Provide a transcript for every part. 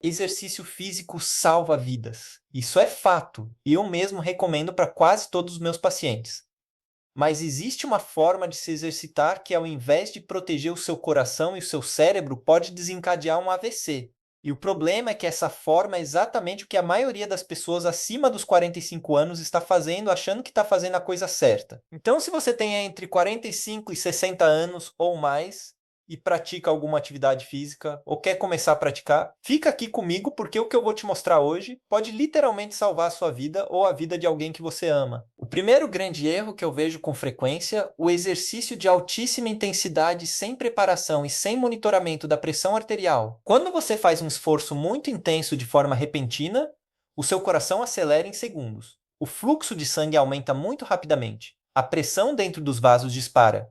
Exercício físico salva vidas. Isso é fato, e eu mesmo recomendo para quase todos os meus pacientes. Mas existe uma forma de se exercitar que, ao invés de proteger o seu coração e o seu cérebro, pode desencadear um AVC. E o problema é que essa forma é exatamente o que a maioria das pessoas acima dos 45 anos está fazendo, achando que está fazendo a coisa certa. Então, se você tem entre 45 e 60 anos ou mais e pratica alguma atividade física ou quer começar a praticar, fica aqui comigo porque o que eu vou te mostrar hoje pode literalmente salvar a sua vida ou a vida de alguém que você ama. O primeiro grande erro que eu vejo com frequência, o exercício de altíssima intensidade sem preparação e sem monitoramento da pressão arterial. Quando você faz um esforço muito intenso de forma repentina, o seu coração acelera em segundos. O fluxo de sangue aumenta muito rapidamente. A pressão dentro dos vasos dispara.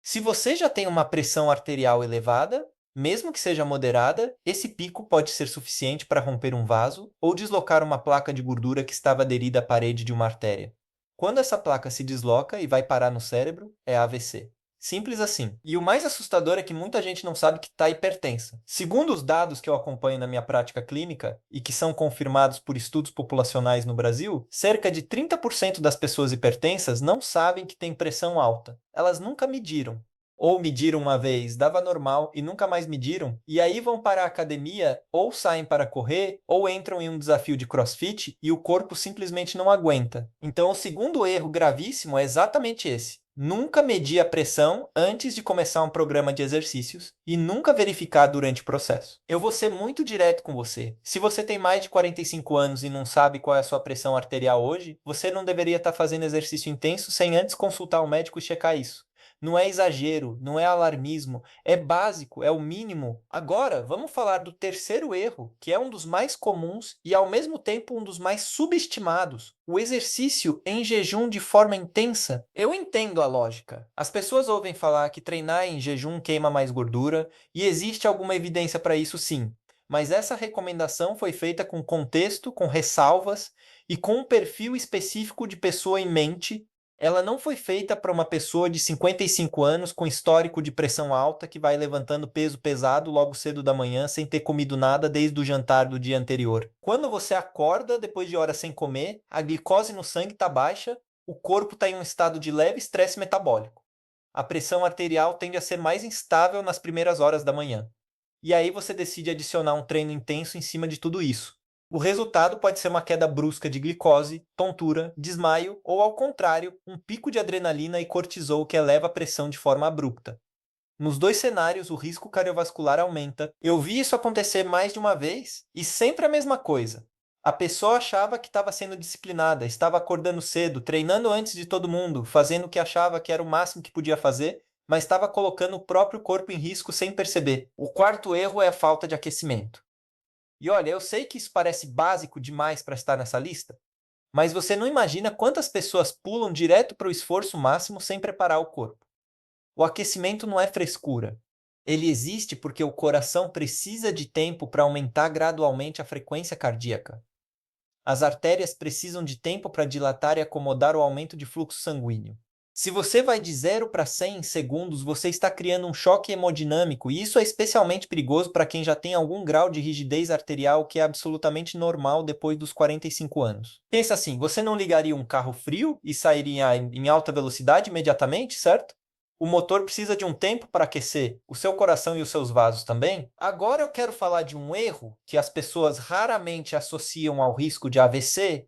Se você já tem uma pressão arterial elevada, mesmo que seja moderada, esse pico pode ser suficiente para romper um vaso ou deslocar uma placa de gordura que estava aderida à parede de uma artéria. Quando essa placa se desloca e vai parar no cérebro, é AVC. Simples assim. E o mais assustador é que muita gente não sabe que está hipertensa. Segundo os dados que eu acompanho na minha prática clínica e que são confirmados por estudos populacionais no Brasil, cerca de 30% das pessoas hipertensas não sabem que têm pressão alta. Elas nunca mediram. Ou mediram uma vez, dava normal e nunca mais mediram, e aí vão para a academia, ou saem para correr, ou entram em um desafio de CrossFit e o corpo simplesmente não aguenta. Então, o segundo erro gravíssimo é exatamente esse. Nunca medir a pressão antes de começar um programa de exercícios e nunca verificar durante o processo. Eu vou ser muito direto com você. Se você tem mais de 45 anos e não sabe qual é a sua pressão arterial hoje, você não deveria estar fazendo exercício intenso sem antes consultar o médico e checar isso. Não é exagero, não é alarmismo, é básico, é o mínimo. Agora, vamos falar do terceiro erro, que é um dos mais comuns e ao mesmo tempo um dos mais subestimados: o exercício em jejum de forma intensa. Eu entendo a lógica. As pessoas ouvem falar que treinar em jejum queima mais gordura, e existe alguma evidência para isso sim. Mas essa recomendação foi feita com contexto, com ressalvas e com um perfil específico de pessoa em mente. Ela não foi feita para uma pessoa de 55 anos com histórico de pressão alta que vai levantando peso pesado logo cedo da manhã sem ter comido nada desde o jantar do dia anterior. Quando você acorda depois de horas sem comer, a glicose no sangue está baixa, o corpo está em um estado de leve estresse metabólico. A pressão arterial tende a ser mais instável nas primeiras horas da manhã. E aí você decide adicionar um treino intenso em cima de tudo isso. O resultado pode ser uma queda brusca de glicose, tontura, desmaio ou, ao contrário, um pico de adrenalina e cortisol que eleva a pressão de forma abrupta. Nos dois cenários, o risco cardiovascular aumenta. Eu vi isso acontecer mais de uma vez e sempre a mesma coisa. A pessoa achava que estava sendo disciplinada, estava acordando cedo, treinando antes de todo mundo, fazendo o que achava que era o máximo que podia fazer, mas estava colocando o próprio corpo em risco sem perceber. O quarto erro é a falta de aquecimento. E olha, eu sei que isso parece básico demais para estar nessa lista, mas você não imagina quantas pessoas pulam direto para o esforço máximo sem preparar o corpo. O aquecimento não é frescura. Ele existe porque o coração precisa de tempo para aumentar gradualmente a frequência cardíaca. As artérias precisam de tempo para dilatar e acomodar o aumento de fluxo sanguíneo. Se você vai de 0 para 100 em segundos, você está criando um choque hemodinâmico, e isso é especialmente perigoso para quem já tem algum grau de rigidez arterial que é absolutamente normal depois dos 45 anos. Pensa assim, você não ligaria um carro frio e sairia em alta velocidade imediatamente, certo? O motor precisa de um tempo para aquecer, o seu coração e os seus vasos também. Agora eu quero falar de um erro que as pessoas raramente associam ao risco de AVC,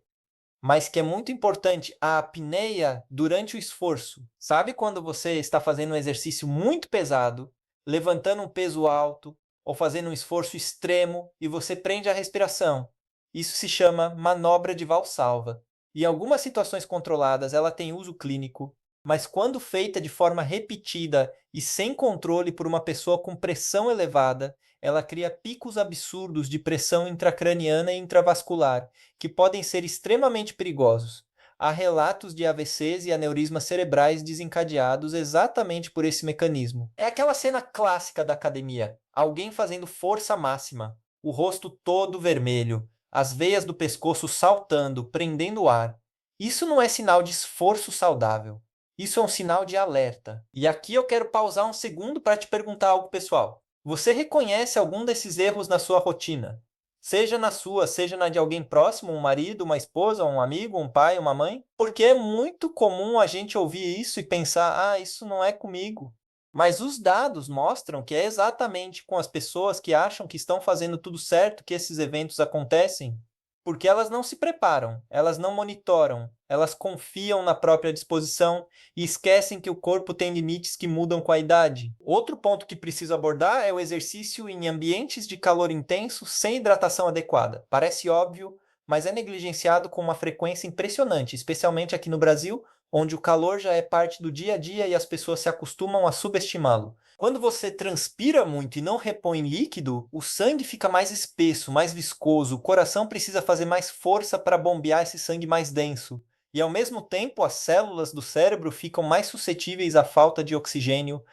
mas que é muito importante: a apneia durante o esforço. Sabe quando você está fazendo um exercício muito pesado, levantando um peso alto ou fazendo um esforço extremo e você prende a respiração? Isso se chama manobra de Valsalva. Em algumas situações controladas, ela tem uso clínico, mas quando feita de forma repetida e sem controle por uma pessoa com pressão elevada, ela cria picos absurdos de pressão intracraniana e intravascular, que podem ser extremamente perigosos. Há relatos de AVCs e aneurismas cerebrais desencadeados exatamente por esse mecanismo. É aquela cena clássica da academia: alguém fazendo força máxima, o rosto todo vermelho, as veias do pescoço saltando, prendendo o ar. Isso não é sinal de esforço saudável. Isso é um sinal de alerta. E aqui eu quero pausar um segundo para te perguntar algo pessoal. Você reconhece algum desses erros na sua rotina? Seja na sua, seja na de alguém próximo, um marido, uma esposa, um amigo, um pai, uma mãe, porque é muito comum a gente ouvir isso e pensar, ah, isso não é comigo. Mas os dados mostram que é exatamente com as pessoas que acham que estão fazendo tudo certo que esses eventos acontecem, porque elas não se preparam, elas não monitoram, elas confiam na própria disposição e esquecem que o corpo tem limites que mudam com a idade. Outro ponto que preciso abordar é o exercício em ambientes de calor intenso sem hidratação adequada. Parece óbvio, mas é negligenciado com uma frequência impressionante, especialmente aqui no Brasil, onde o calor já é parte do dia a dia e as pessoas se acostumam a subestimá-lo. Quando você transpira muito e não repõe líquido, o sangue fica mais espesso, mais viscoso, o coração precisa fazer mais força para bombear esse sangue mais denso. E ao mesmo tempo, as células do cérebro ficam mais suscetíveis à falta de oxigênio.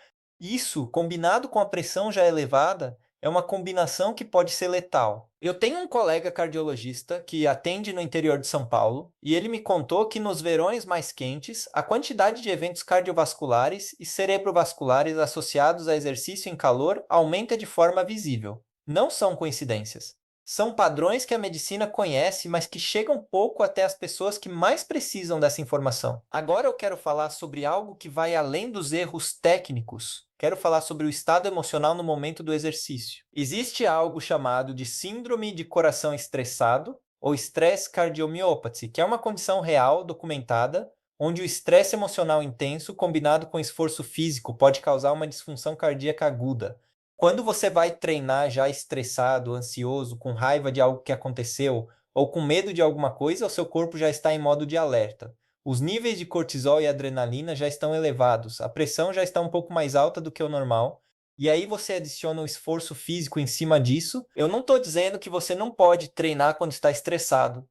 Isso, combinado com a pressão já elevada, é uma combinação que pode ser letal. Eu tenho um colega cardiologista que atende no interior de São Paulo e ele me contou que nos verões mais quentes, a quantidade de eventos cardiovasculares e cerebrovasculares associados a exercício em calor aumenta de forma visível. Não são coincidências. São padrões que a medicina conhece, mas que chegam pouco até as pessoas que mais precisam dessa informação. Agora eu quero falar sobre algo que vai além dos erros técnicos. Quero falar sobre o estado emocional no momento do exercício. Existe algo chamado de síndrome de coração estressado ou stress cardiomyopathy, que é uma condição real, documentada, onde o estresse emocional intenso combinado com esforço físico pode causar uma disfunção cardíaca aguda. Quando você vai treinar já estressado, ansioso, com raiva de algo que aconteceu, ou com medo de alguma coisa, o seu corpo já está em modo de alerta. Os níveis de cortisol e adrenalina já estão elevados, a pressão já está um pouco mais alta do que o normal, e aí você adiciona um esforço físico em cima disso. Eu não estou dizendo que você não pode treinar quando está estressado.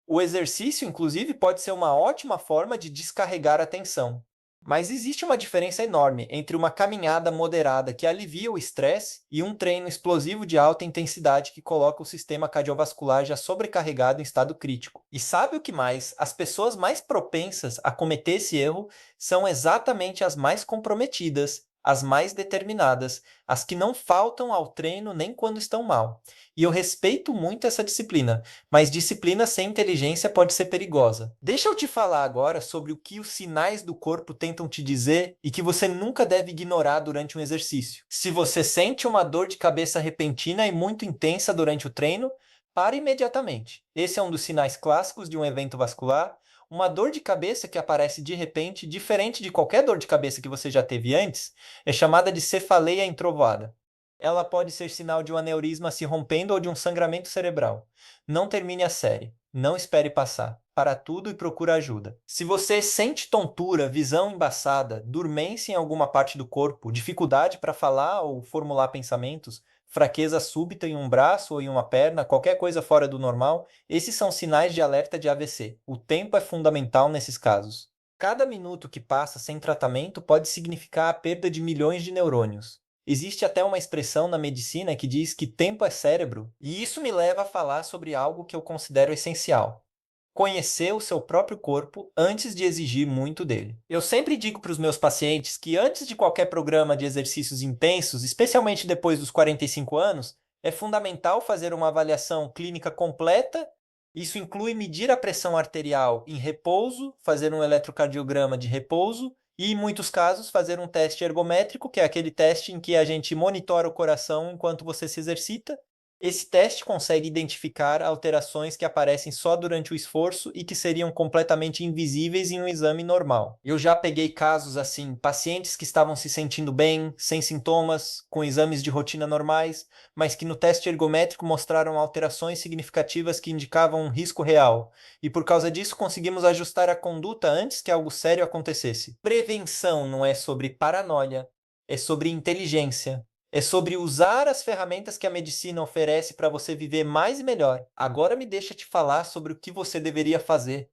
O exercício, inclusive, pode ser uma ótima forma de descarregar a tensão. Mas existe uma diferença enorme entre uma caminhada moderada que alivia o estresse e um treino explosivo de alta intensidade que coloca o sistema cardiovascular já sobrecarregado em estado crítico. E sabe o que mais? As pessoas mais propensas a cometer esse erro são exatamente as mais comprometidas, as mais determinadas, as que não faltam ao treino nem quando estão mal. E eu respeito muito essa disciplina, mas disciplina sem inteligência pode ser perigosa. Deixa eu te falar agora sobre o que os sinais do corpo tentam te dizer e que você nunca deve ignorar durante um exercício. Se você sente uma dor de cabeça repentina e muito intensa durante o treino, pare imediatamente. Esse é um dos sinais clássicos de um evento vascular. Uma dor de cabeça que aparece de repente, diferente de qualquer dor de cabeça que você já teve antes, é chamada de cefaleia entrovoada. Ela pode ser sinal de um aneurisma se rompendo ou de um sangramento cerebral. Não termine a série. Não espere passar. Para tudo e procura ajuda. Se você sente tontura, visão embaçada, dormência em alguma parte do corpo, dificuldade para falar ou formular pensamentos, fraqueza súbita em um braço ou em uma perna, qualquer coisa fora do normal, esses são sinais de alerta de AVC. O tempo é fundamental nesses casos. Cada minuto que passa sem tratamento pode significar a perda de milhões de neurônios. Existe até uma expressão na medicina que diz que tempo é cérebro, e isso me leva a falar sobre algo que eu considero essencial: conhecer o seu próprio corpo antes de exigir muito dele. Eu sempre digo para os meus pacientes que antes de qualquer programa de exercícios intensos, especialmente depois dos 45 anos, é fundamental fazer uma avaliação clínica completa. Isso inclui medir a pressão arterial em repouso, fazer um eletrocardiograma de repouso e, em muitos casos, fazer um teste ergométrico, que é aquele teste em que a gente monitora o coração enquanto você se exercita. Esse teste consegue identificar alterações que aparecem só durante o esforço e que seriam completamente invisíveis em um exame normal. Eu já peguei casos assim, pacientes que estavam se sentindo bem, sem sintomas, com exames de rotina normais, mas que no teste ergométrico mostraram alterações significativas que indicavam um risco real. E por causa disso conseguimos ajustar a conduta antes que algo sério acontecesse. Prevenção não é sobre paranoia, é sobre inteligência. É sobre usar as ferramentas que a medicina oferece para você viver mais e melhor. Agora me deixa te falar sobre o que você deveria fazer,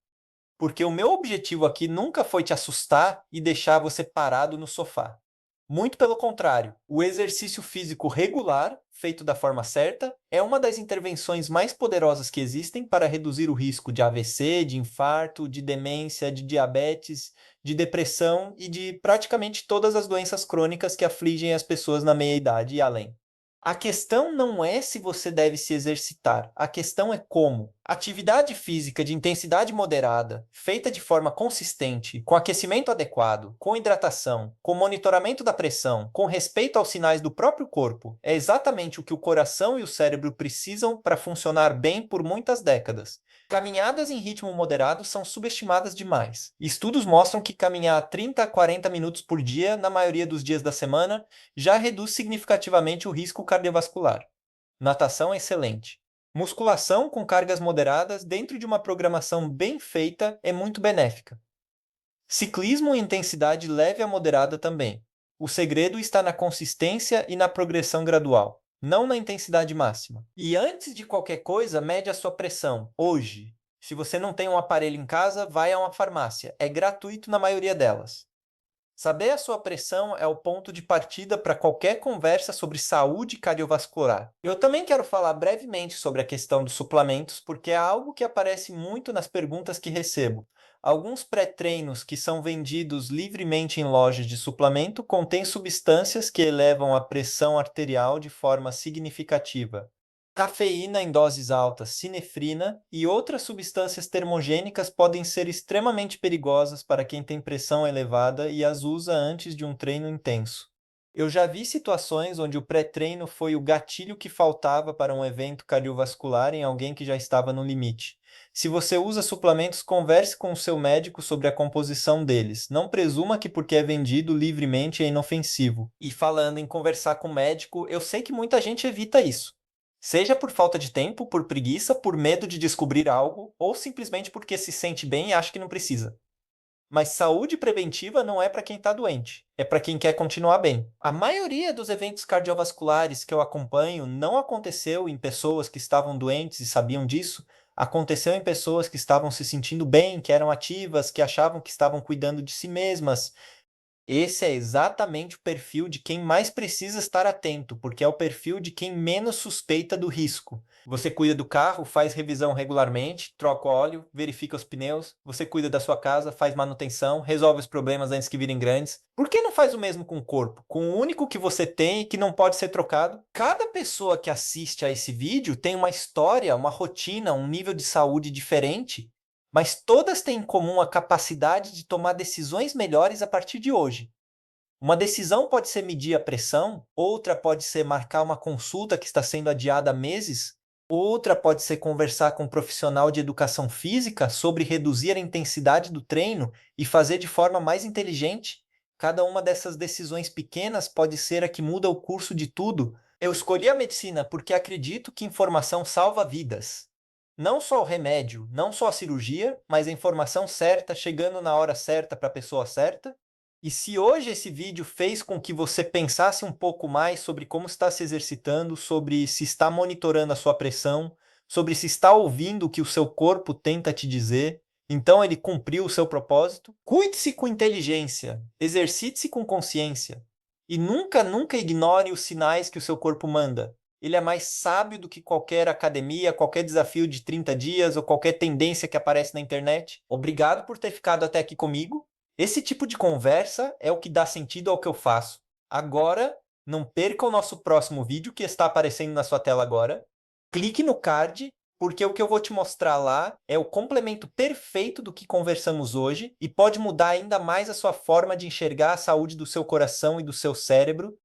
porque o meu objetivo aqui nunca foi te assustar e deixar você parado no sofá. Muito pelo contrário, o exercício físico regular, feito da forma certa, é uma das intervenções mais poderosas que existem para reduzir o risco de AVC, de infarto, de demência, de diabetes, de depressão e de praticamente todas as doenças crônicas que afligem as pessoas na meia-idade e além. A questão não é se você deve se exercitar, a questão é como. Atividade física de intensidade moderada, feita de forma consistente, com aquecimento adequado, com hidratação, com monitoramento da pressão, com respeito aos sinais do próprio corpo, é exatamente o que o coração e o cérebro precisam para funcionar bem por muitas décadas. Caminhadas em ritmo moderado são subestimadas demais. Estudos mostram que caminhar 30 a 40 minutos por dia, na maioria dos dias da semana, já reduz significativamente o risco cardiovascular. Natação é excelente. Musculação com cargas moderadas dentro de uma programação bem feita é muito benéfica. Ciclismo em intensidade leve a moderada também. O segredo está na consistência e na progressão gradual, não na intensidade máxima. E antes de qualquer coisa, mede a sua pressão, hoje. Se você não tem um aparelho em casa, vai a uma farmácia. É gratuito na maioria delas. Saber a sua pressão é o ponto de partida para qualquer conversa sobre saúde cardiovascular. Eu também quero falar brevemente sobre a questão dos suplementos, porque é algo que aparece muito nas perguntas que recebo. Alguns pré-treinos que são vendidos livremente em lojas de suplemento contêm substâncias que elevam a pressão arterial de forma significativa. Cafeína em doses altas, sinefrina e outras substâncias termogênicas podem ser extremamente perigosas para quem tem pressão elevada e as usa antes de um treino intenso. Eu já vi situações onde o pré-treino foi o gatilho que faltava para um evento cardiovascular em alguém que já estava no limite. Se você usa suplementos, converse com o seu médico sobre a composição deles. Não presuma que porque é vendido livremente é inofensivo. E falando em conversar com o médico, eu sei que muita gente evita isso. Seja por falta de tempo, por preguiça, por medo de descobrir algo, ou simplesmente porque se sente bem e acha que não precisa. Mas saúde preventiva não é para quem está doente, é para quem quer continuar bem. A maioria dos eventos cardiovasculares que eu acompanho não aconteceu em pessoas que estavam doentes e sabiam disso, aconteceu em pessoas que estavam se sentindo bem, que eram ativas, que achavam que estavam cuidando de si mesmas. Esse é exatamente o perfil de quem mais precisa estar atento, porque é o perfil de quem menos suspeita do risco. Você cuida do carro, faz revisão regularmente, troca o óleo, verifica os pneus. Você cuida da sua casa, faz manutenção, resolve os problemas antes que virem grandes. Por que não faz o mesmo com o corpo? Com o único que você tem e que não pode ser trocado? Cada pessoa que assiste a esse vídeo tem uma história, uma rotina, um nível de saúde diferente, mas todas têm em comum a capacidade de tomar decisões melhores a partir de hoje. Uma decisão pode ser medir a pressão, outra pode ser marcar uma consulta que está sendo adiada há meses, outra pode ser conversar com um profissional de educação física sobre reduzir a intensidade do treino e fazer de forma mais inteligente. Cada uma dessas decisões pequenas pode ser a que muda o curso de tudo. Eu escolhi a medicina porque acredito que informação salva vidas. Não só o remédio, não só a cirurgia, mas a informação certa, chegando na hora certa para a pessoa certa. E se hoje esse vídeo fez com que você pensasse um pouco mais sobre como está se exercitando, sobre se está monitorando a sua pressão, sobre se está ouvindo o que o seu corpo tenta te dizer, então ele cumpriu o seu propósito. Cuide-se com inteligência, exercite-se com consciência e nunca, nunca ignore os sinais que o seu corpo manda. Ele é mais sábio do que qualquer academia, qualquer desafio de 30 dias ou qualquer tendência que aparece na internet. Obrigado por ter ficado até aqui comigo. Esse tipo de conversa é o que dá sentido ao que eu faço. Agora, não perca o nosso próximo vídeo que está aparecendo na sua tela agora. Clique no card, porque o que eu vou te mostrar lá é o complemento perfeito do que conversamos hoje e pode mudar ainda mais a sua forma de enxergar a saúde do seu coração e do seu cérebro